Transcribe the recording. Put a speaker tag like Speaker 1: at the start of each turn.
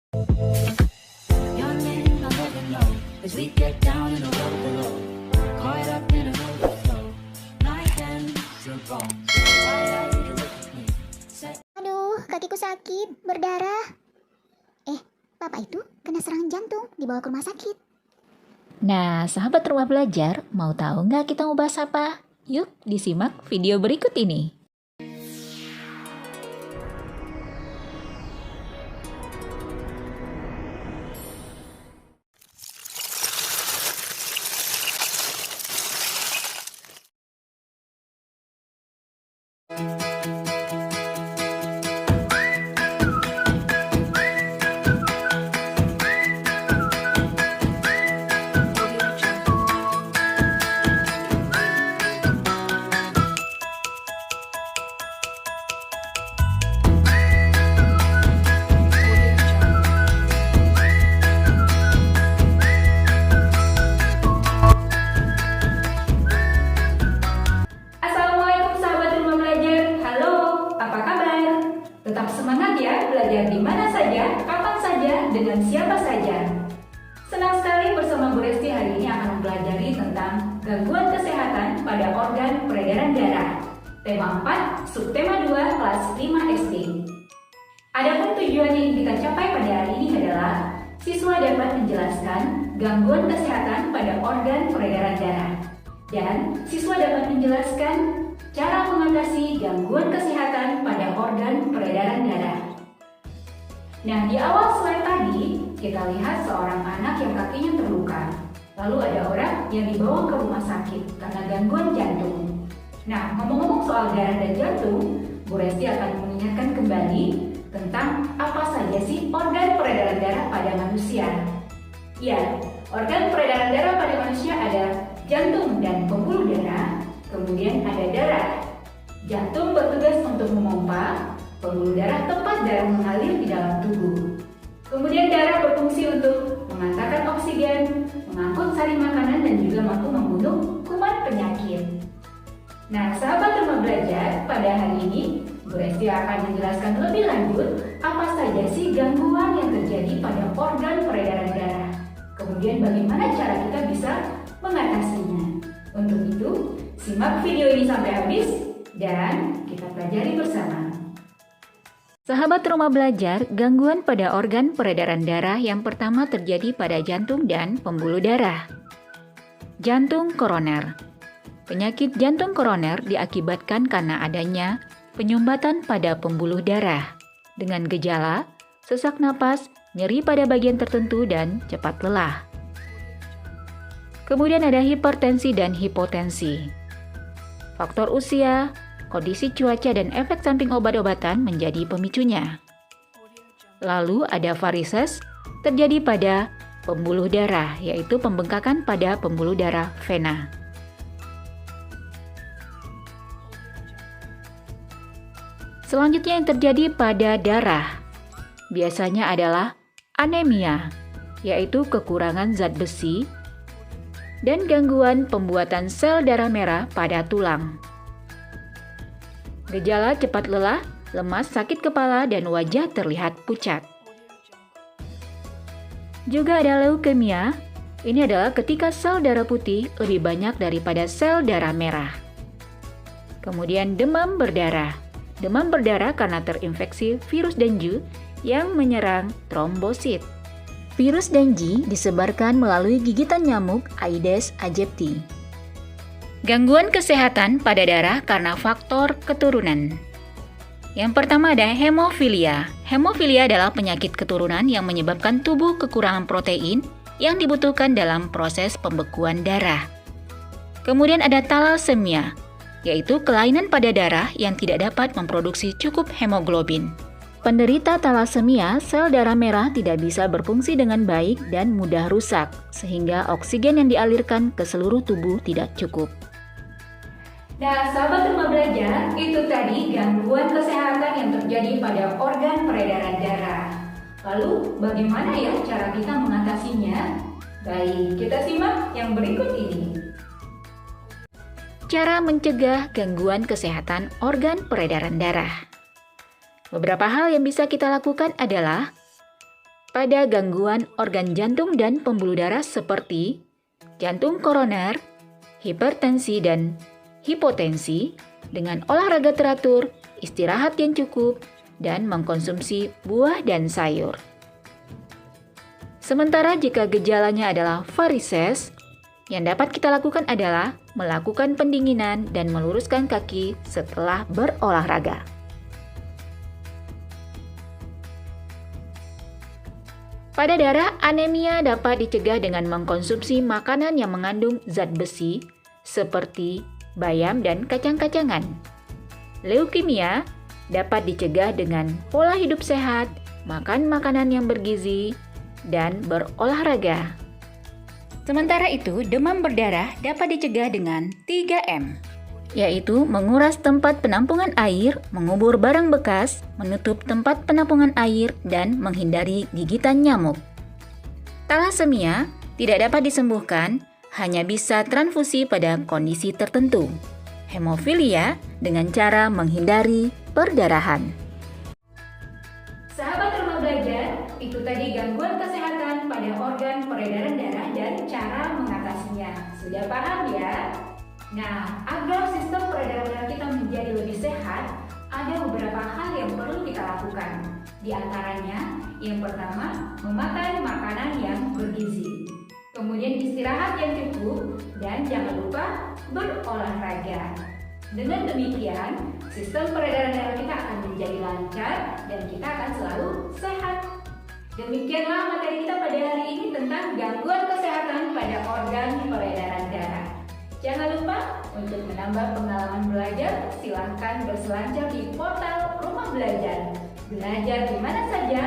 Speaker 1: Your name I never know as we get down in the road below. Caught up in an overflow. Night ends are gone. Why are you look at me? Say
Speaker 2: Aduh, kakiku sakit, berdarah. Papa itu kena serangan jantung, dibawa ke rumah sakit.
Speaker 3: Nah, sahabat rumah belajar, mau tahu nggak kita mau bahas apa? Yuk, disimak video berikut ini.
Speaker 4: Assalamualaikum sahabat rumah belajar. Halo, apa kabar? Tetap semangat ya belajar di mana saja, kapan saja, dengan siapa saja. Senang sekali bersama Bu Resti hari ini akan mempelajari tentang gangguan kesehatan pada organ peredaran darah. Tema 4, subtema 2, kelas 5 SD. Adapun tujuan yang kita capai pada hari ini adalah siswa dapat menjelaskan gangguan kesehatan pada organ peredaran darah. Dan siswa dapat menjelaskan cara mengatasi gangguan kesehatan pada organ peredaran darah. Nah, di awal slide tadi, kita lihat seorang anak yang kakinya terluka. Lalu ada orang yang dibawa ke rumah sakit karena gangguan jantung. Nah, ngomong-ngomong soal darah dan jantung, Bu Resti akan mengingatkan kembali tentang apa saja sih organ peredaran darah pada manusia. Ya, organ peredaran darah pada manusia ada jantung dan pembuluh darah, kemudian ada darah. Jantung bertugas untuk memompa, pembuluh darah tempat darah mengalir di dalam tubuh. Kemudian darah berfungsi untuk mengantarkan oksigen, mengangkut sari makanan dan juga mampu membunuh kuman penyakit. Nah, sahabat rumah belajar, pada hari ini Bu Resti akan menjelaskan lebih lanjut apa saja sih gangguan yang terjadi pada organ peredaran darah. Kemudian bagaimana cara kita bisa mengatasinya. Untuk itu, simak video ini sampai habis dan kita pelajari bersama.
Speaker 3: Sahabat rumah belajar, gangguan pada organ peredaran darah yang pertama terjadi pada jantung dan pembuluh darah. Jantung koroner. Penyakit jantung koroner diakibatkan karena adanya penyumbatan pada pembuluh darah dengan gejala sesak napas, nyeri pada bagian tertentu, dan cepat lelah. Kemudian ada hipertensi dan hipotensi. Faktor usia, kondisi cuaca, dan efek samping obat-obatan menjadi pemicunya. Lalu ada varises terjadi pada pembuluh darah, yaitu pembengkakan pada pembuluh darah vena. Selanjutnya yang terjadi pada darah, biasanya adalah anemia, yaitu kekurangan zat besi, dan gangguan pembuatan sel darah merah pada tulang. Gejala cepat lelah, lemas, sakit kepala, dan wajah terlihat pucat. Juga ada leukemia. Ini adalah ketika sel darah putih lebih banyak daripada sel darah merah. Kemudian demam berdarah. Demam berdarah karena terinfeksi virus Dengue yang menyerang trombosit. Virus Dengue disebarkan melalui gigitan nyamuk Aedes aegypti. Gangguan kesehatan pada darah karena faktor keturunan. Yang pertama ada hemofilia. Hemofilia adalah penyakit keturunan yang menyebabkan tubuh kekurangan protein yang dibutuhkan dalam proses pembekuan darah. Kemudian ada thalassemia, yaitu kelainan pada darah yang tidak dapat memproduksi cukup hemoglobin. Penderita thalassemia, sel darah merah tidak bisa berfungsi dengan baik dan mudah rusak, sehingga oksigen yang dialirkan ke seluruh tubuh tidak cukup.
Speaker 4: Nah, sahabat rumah belajar, itu tadi gangguan kesehatan yang terjadi pada organ peredaran darah. Lalu, bagaimana ya cara kita mengatasinya? Baik, kita simak yang berikut ini.
Speaker 3: Cara mencegah gangguan kesehatan organ peredaran darah. Beberapa hal yang bisa kita lakukan adalah pada gangguan organ jantung dan pembuluh darah seperti jantung koroner, hipertensi dan hipotensi dengan olahraga teratur, istirahat yang cukup, dan mengkonsumsi buah dan sayur. Sementara jika gejalanya adalah varises, yang dapat kita lakukan adalah melakukan pendinginan dan meluruskan kaki setelah berolahraga. Pada darah, anemia dapat dicegah dengan mengkonsumsi makanan yang mengandung zat besi seperti bayam dan kacang-kacangan. Leukemia dapat dicegah dengan pola hidup sehat, makan makanan yang bergizi, dan berolahraga. Sementara itu, demam berdarah dapat dicegah dengan 3M, yaitu menguras tempat penampungan air, mengubur barang bekas, menutup tempat penampungan air, dan menghindari gigitan nyamuk. Talasemia tidak dapat disembuhkan, hanya bisa transfusi pada kondisi tertentu. Hemofilia dengan cara menghindari perdarahan.
Speaker 4: Sahabat Rumah Belajar, itu tadi gangguan kesehatan pada organ peredaran darah dan cara mengatasinya. Sudah paham ya? Nah, agar sistem peredaran darah kita menjadi lebih sehat, ada beberapa hal yang perlu kita lakukan. Di antaranya, yang pertama, memakan makanan yang bergizi. Kemudian istirahat yang cukup, dan jangan lupa berolahraga. Dengan demikian, sistem peredaran darah kita akan menjadi lancar dan kita akan selalu sehat. Demikianlah materi kita pada hari ini tentang gangguan kesehatan pada organ peredaran darah. Jangan lupa untuk menambah pengalaman belajar, silahkan berselancar di portal Rumah Belajar. Belajar di mana saja,